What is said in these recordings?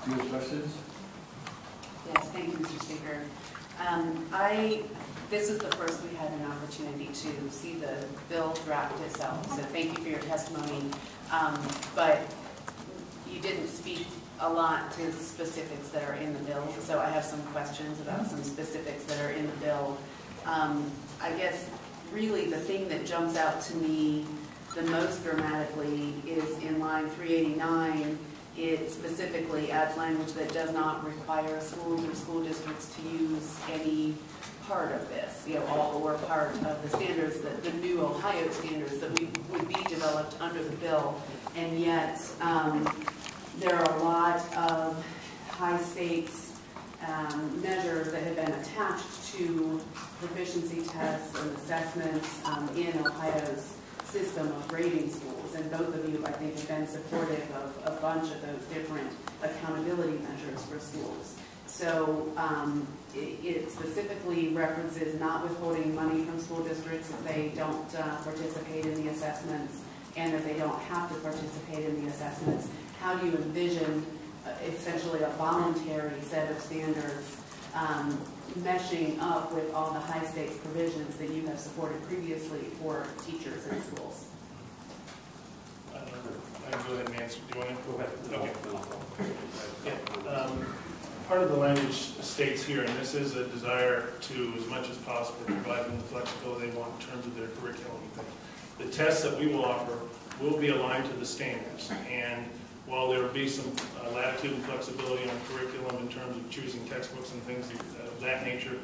Do you have questions? Yes, thank you, Mr. Speaker. This is the first we had an opportunity to see the bill draft itself, so thank you for your testimony. But you didn't speak a lot to the specifics that are in the bill, so I have some questions about some specifics that are in the bill. I guess really the thing that jumps out to me the most dramatically is in line 389. It specifically adds language that does not require schools or school districts to use any part of this, all or part of the standards, the new Ohio standards that would be developed under the bill. And yet, there are a lot of high stakes measures that have been attached to proficiency tests and assessments in Ohio's system of grading schools, and both of you, I think, have been supportive of a bunch of those different accountability measures for schools. So it specifically references not withholding money from school districts if they don't participate in the assessments, and if they don't have to participate in the assessments. How do you envision essentially a voluntary set of standards meshing up with all the high-stakes provisions that you have supported previously for teachers in schools? I can go ahead and answer. Do you want to? Go ahead. Okay. Yeah. Part of the language states here, and this is a desire to, as much as possible, provide them the flexibility they want in terms of their curriculum and things. The tests that we will offer will be aligned to the standards, and while there will be some latitude and flexibility on curriculum in terms of choosing textbooks and things of that nature,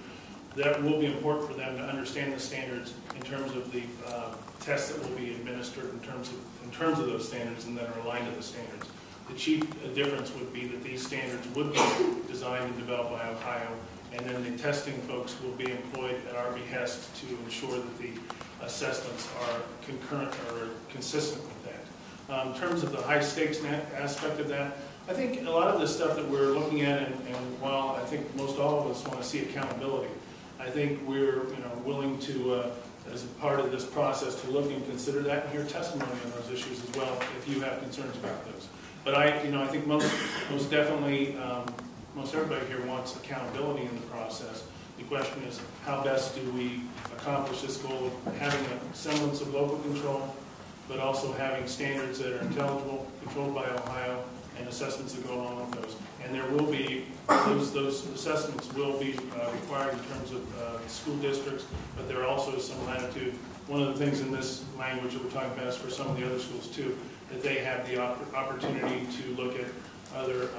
that will be important for them to understand the standards in terms of the tests that will be administered in terms of those standards and that are aligned to the standards. The chief difference would be that these standards would be designed and developed by Ohio, and then the testing folks will be employed at our behest to ensure that the assessments are concurrent or consistent with that. In terms of the high stakes aspect of that, I think a lot of the stuff that we're looking at, and while I think most all of us want to see accountability, I think we're willing to, as a part of this process, to look and consider that and hear testimony on those issues as well if you have concerns about those. But I think most definitely, most everybody here wants accountability in the process. The question is, how best do we accomplish this goal of having a semblance of local control, but also having standards that are intelligible, controlled by Ohio, and assessments that go along with those. And there will be, those assessments will be required in terms of school districts, but there also is some latitude. One of the things in this language that we're talking about is for some of the other schools too, that they have the opportunity to look at other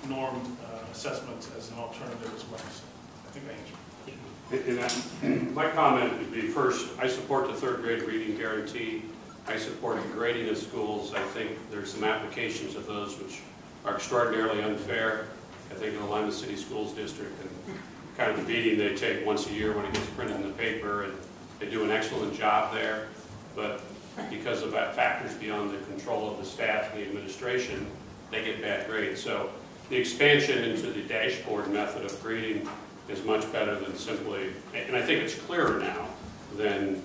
norm assessments as an alternative as well. So I think I answered. And my comment would be, first, I support the third grade reading guarantee. I support grading of schools. I think there's some applications of those which are extraordinarily unfair. I think in the Lima City Schools District, and kind of the beating they take once a year when it gets printed in the paper, and they do an excellent job there, but because of factors beyond the control of the staff and the administration, they get bad grades. So the expansion into the dashboard method of grading is much better than simply, and I think it's clearer now than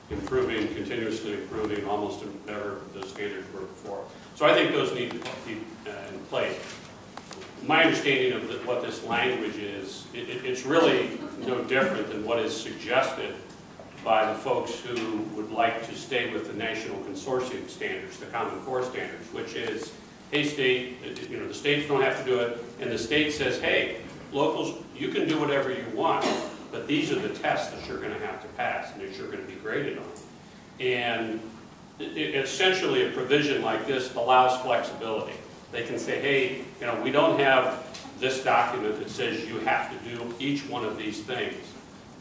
continuously improving almost whatever the standards were before. So I think those need to be in place. My understanding of what this language is, it's really no different than what is suggested by the folks who would like to stay with the national consortium standards, the Common Core standards, which is, hey state, the states don't have to do it, and the state says, hey, locals, you can do whatever you want, but these are the tests that you're going to have to pass and that you're going to be graded on. And essentially a provision like this allows flexibility. They can say, hey, we don't have this document that says you have to do each one of these things,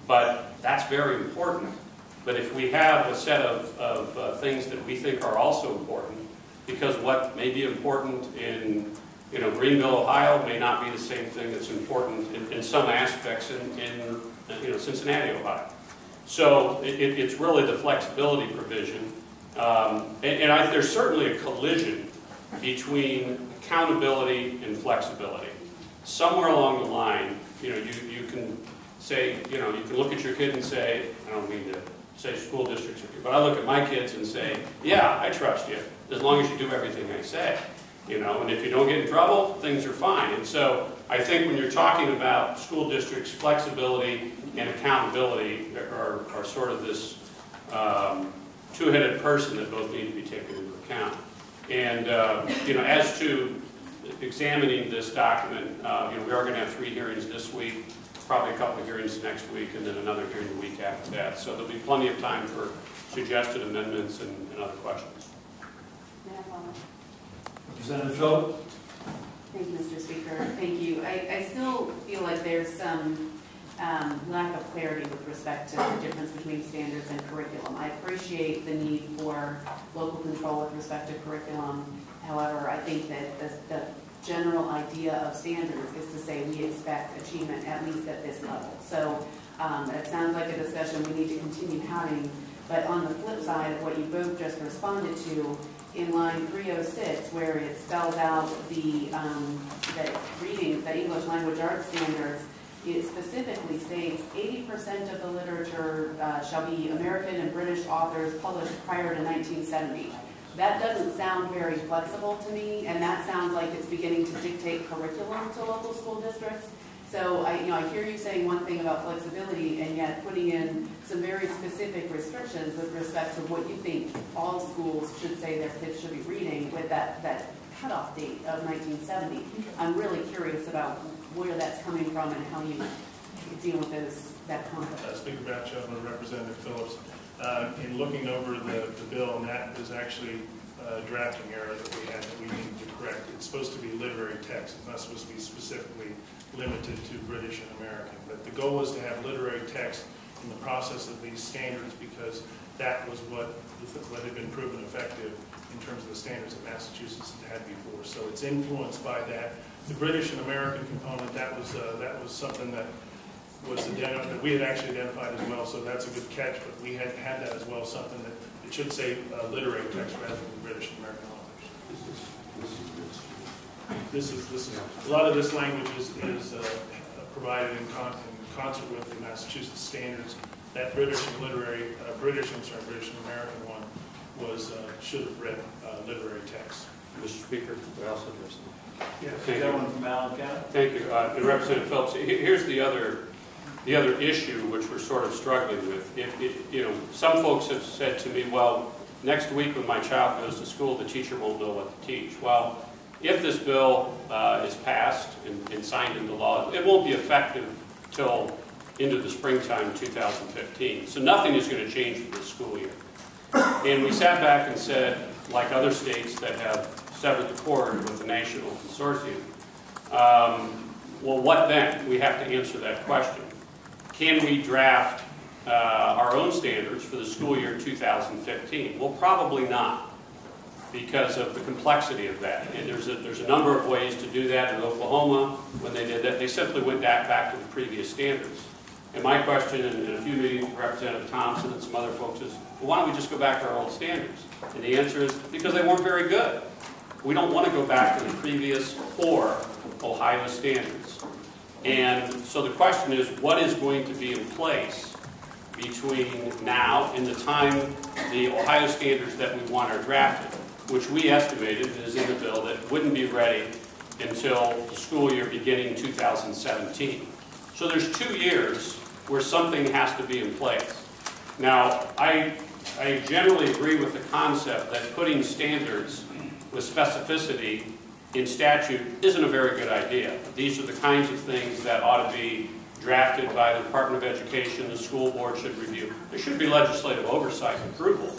but that's very important. But if we have a set of things that we think are also important, because what may be important in Greenville, Ohio may not be the same thing that's important in some aspects in Cincinnati, Ohio. So it's really the flexibility provision. There's certainly a collision between accountability and flexibility. Somewhere along the line, you can say, you can look at your kid and say, I don't mean to say school districts, but I look at my kids and say, yeah, I trust you, as long as you do everything I say. you know, and if you don't get in trouble, things are fine. And so I think when you're talking about school districts, flexibility and accountability are sort of this two-headed person that both need to be taken into account. And, you know, as to examining this document, you know, we are going to have 3 hearings this week, probably a couple of hearings next week, and then another hearing the week after that. So there'll be plenty of time for suggested amendments and other questions. May I follow? Representative Phillips? Thank you, Mr. Speaker. Thank you. I still feel like there's some lack of clarity with respect to the difference between standards and curriculum. I appreciate the need for local control with respect to curriculum. However, I think that the general idea of standards is to say we expect achievement at least at this level. So it sounds like a discussion we need to continue having. But on the flip side of what you both just responded to, in line 306, where it spells out the reading, the English language arts standards, it specifically states 80% of the literature shall be American and British authors published prior to 1970. That doesn't sound very flexible to me, and that sounds like it's beginning to dictate curriculum to local school districts. So I hear you saying one thing about flexibility, and yet putting in some very specific restrictions with respect to what you think all schools should say their kids should be reading with that cutoff date of 1970. I'm really curious about where that's coming from and how you deal with that conflict. Speaker Batchel and Representative Phillips, in looking over the bill, and that is actually a drafting error that we had that we need to correct. It's supposed to be literary text. It's not supposed to be specifically limited to British and American. But the goal is to have literary text in the process of these standards because that was what had been proven effective in terms of the standards that Massachusetts had before. So it's influenced by that. The British and American component, that was something that that we had actually identified as well, so that's a good catch, but we had that as well, something that it should say literary text rather than British and American authors. This is a lot of this language is provided in concert with the Massachusetts standards. That British and American one was should have read literary text. Mr. Speaker, I also address them. Yes. Thank you. Gentleman from Allen County. Thank you. Representative Phillips, here's the other issue which we're sort of struggling with. You know, some folks have said to me, well, next week when my child goes to school, the teacher won't know what to teach. Well, if this bill is passed and signed into law, it won't be effective till into the springtime 2015. So nothing is going to change for this school year. And we sat back and said, like other states that have severed the cord with the national consortium, well, what then? We have to answer that question. Can we draft our own standards for the school year 2015? Well, probably not, because of the complexity of that. And there's a number of ways to do that. In Oklahoma, when they did that, they simply went back to the previous standards. And my question in a few meetings with Representative Thompson and some other folks is, well, why don't we just go back to our old standards? And the answer is because they weren't very good. We don't want to go back to the previous poor Ohio standards. And so the question is, what is going to be in place between now and the time the Ohio standards that we want are drafted, which we estimated is in the bill that wouldn't be ready until the school year beginning 2017. So there's 2 years where something has to be in place. Now, I generally agree with the concept that putting standards with specificity in statute isn't a very good idea. These are the kinds of things that ought to be drafted by the Department of Education, the school board should review. There should be legislative oversight and approval,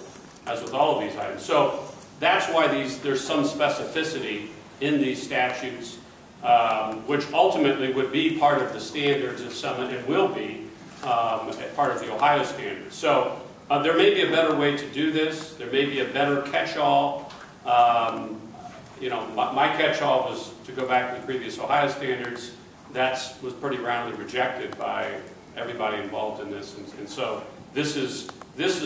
as with all of these items. So that's why there's some specificity in these statutes, which ultimately would be part of the standards of some, and will be part of the Ohio standards. So there may be a better way to do this. There may be a better catch-all. You know, my catch-all was to go back to the previous Ohio standards. That was pretty roundly rejected by everybody involved in this, and so this is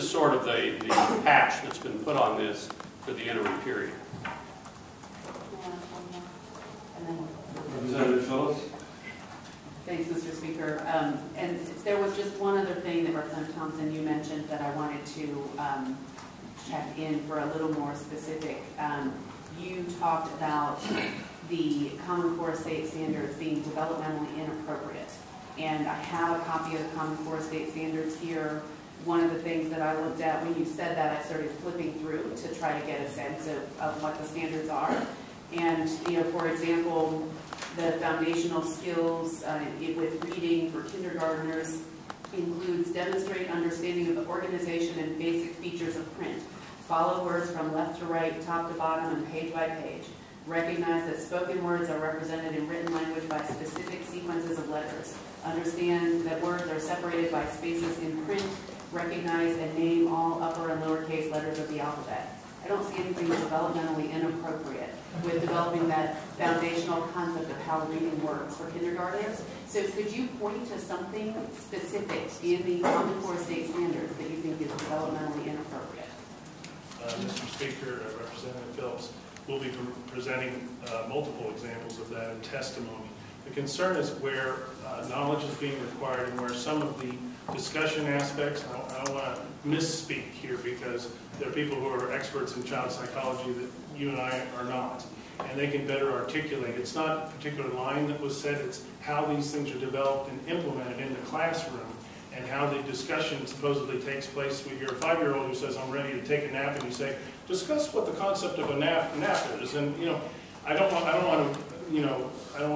sort of the patch that's been put on this for the interim period. Representative Phillips. Thanks, Mr. Speaker. And there was just one other thing that Representative Thompson, you mentioned that I wanted to check in for a little more specific. you talked about the Common Core state standards being developmentally inappropriate. And I have a copy of the Common Core state standards here. One of the things that I looked at when you said that, I started flipping through to try to get a sense of what the standards are. And, you know, for example, the foundational skills with reading for kindergartners includes demonstrate understanding of the organization and basic features of print. Follow words from left to right, top to bottom, and page by page. Recognize that spoken words are represented in written language by specific sequences of letters. Understand that words are separated by spaces in print. Recognize and name all upper and lowercase letters of the alphabet. I don't see anything developmentally inappropriate with developing that foundational concept of how reading works for kindergartners. So could you point to something specific in the Common Core state standards that you think is developmentally inappropriate? Mr. Speaker, Representative Phillips, will be presenting multiple examples of that in testimony. The concern is where knowledge is being required and where some of the discussion aspects, I don't want to misspeak here because there are people who are experts in child psychology that you and I are not, and they can better articulate. It's not a particular line that was said, it's how these things are developed and implemented in the classroom and how the discussion supposedly takes place. We hear a 5-year-old who says, I'm ready to take a nap, and you say, discuss what the concept of a nap is. And, you know, I don't want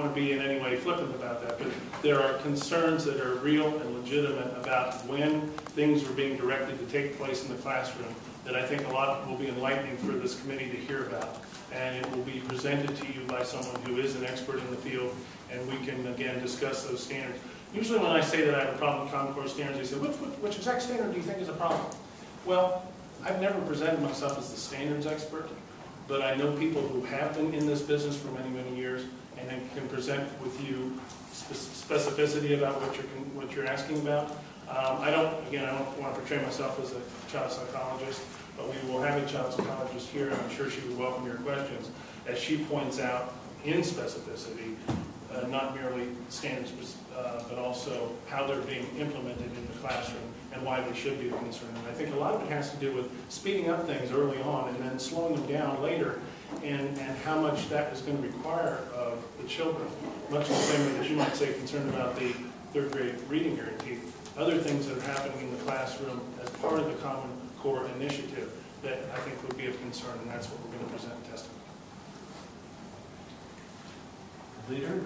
to be in any way flippant about that, but there are concerns that are real and legitimate about when things are being directed to take place in the classroom that I think a lot will be enlightening for this committee to hear about. And it will be presented to you by someone who is an expert in the field, and we can, again, discuss those standards. Usually when I say that I have a problem with Common Core standards, they say, which exact standard do you think is a problem? Well, I've never presented myself as the standards expert, but I know people who have been in this business for many, many years, and then can present with you specificity about what you're asking about. I don't want to portray myself as a child psychologist, but we will have a child psychologist here, and I'm sure she would welcome your questions, as she points out in specificity, not merely standards, but also how they're being implemented in the classroom and why they should be a concern. And I think a lot of it has to do with speeding up things early on and then slowing them down later, and how much that is going to require of the children. Much the same way that you might say concerned about the 3rd grade reading guarantee. Other things that are happening in the classroom as part of the Common Core initiative that I think would be of concern, and that's what we're going to present in testimony. Leader?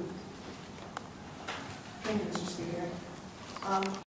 Thank you, Mr. Speaker.